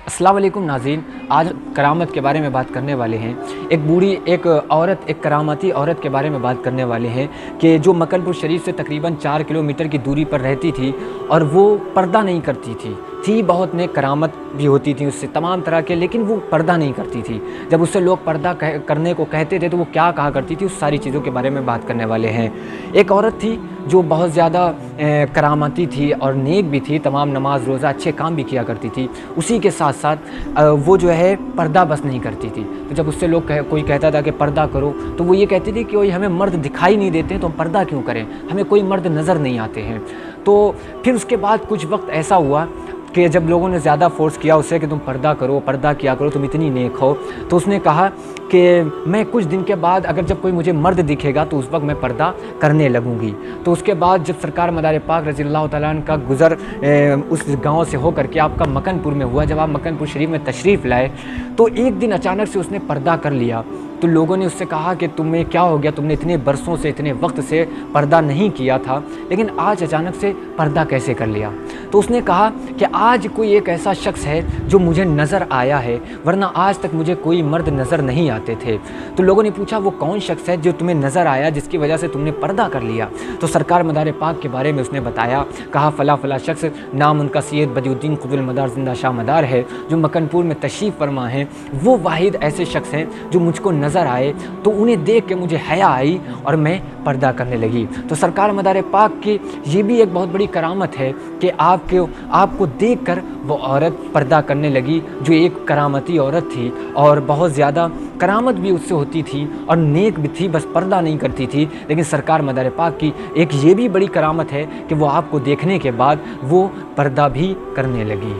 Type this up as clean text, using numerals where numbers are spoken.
अस्सलाम वालेकुम नाज़रीन, आज करामत के बारे में बात करने वाले हैं। एक बूढ़ी एक करामती औरत के बारे में बात करने वाले हैं कि जो मक्कनपुर शरीफ से तकरीबन 4 किलोमीटर की दूरी पर रहती थी और वो पर्दा नहीं करती थी। बहुत नेक करामत भी होती थी उससे तमाम तरह के, लेकिन वो पर्दा नहीं करती थी। जब उससे लोग पर्दा करने को कहते थे तो वो क्या कहा करती थी, उस सारी चीज़ों के बारे में बात करने वाले हैं। एक औरत थी जो बहुत ज़्यादा करामती थी और नेक भी थी, तमाम नमाज रोज़ा अच्छे काम भी किया करती थी। उसी के साथ साथ वो जो है पर्दा बस नहीं करती थी। तो जब उससे कोई कहता था कि पर्दा करो, तो वो ये कहती थी कि वही हमें मर्द दिखाई नहीं देते तो हम पर्दा क्यों करें, हमें कोई मर्द नज़र नहीं आते हैं। तो फिर उसके बाद कुछ वक्त ऐसा हुआ कि जब लोगों ने ज़्यादा फोर्स किया उससे कि तुम पर्दा करो, पर्दा किया करो, तुम इतनी नेक हो, तो उसने कहा कि मैं कुछ दिन के बाद अगर जब कोई मुझे मर्द दिखेगा तो उस वक्त मैं पर्दा करने लगूंगी। तो उसके बाद जब सरकार मदार पाक रज़ी अल्लाह तआला अन्हु का गुज़र उस गांव से होकर के आपका मक्कनपुर में हुआ, जब आप मक्कनपुर शरीफ में तशरीफ़ लाए तो एक दिन अचानक से उसने पर्दा कर लिया। तो लोगों ने उससे कहा कि तुम्हें क्या हो गया, तुमने इतने बरसों से इतने वक्त से पर्दा नहीं किया था, लेकिन आज अचानक से पर्दा कैसे कर लिया। तो उसने कहा कि आज कोई एक ऐसा शख्स है जो मुझे नज़र आया है, वरना आज तक मुझे कोई मर्द नज़र नहीं आते थे। तो लोगों ने पूछा वो कौन शख्स है जो तुम्हें नज़र आया जिसकी वजह से तुमने पर्दा कर लिया। तो सरकार मदार पाक के बारे में उसने बताया, कहा फ़ला फ़ला शख्स, नाम उनका सैयद बदियुद्दीन कुतुबुल मदार ज़िंदा शाह मदार है, जो मक्कनपुर में तशरीफ़ फरमा हैं। वो वाहिद ऐसे शख्स हैं जो मुझको नज़र आए, तो उन्हें देख के मुझे हया आई और मैं पर्दा करने लगी। तो सरकार मदार पाक की ये भी एक बहुत बड़ी करामत है कि आपको देखकर वो औरत पर्दा करने लगी, जो एक करामती औरत थी और बहुत ज़्यादा करामत भी उससे होती थी और नेक भी थी, बस पर्दा नहीं करती थी। लेकिन सरकार मदार पाक की एक ये भी बड़ी करामत है कि वो आपको देखने के बाद वो पर्दा भी करने लगी।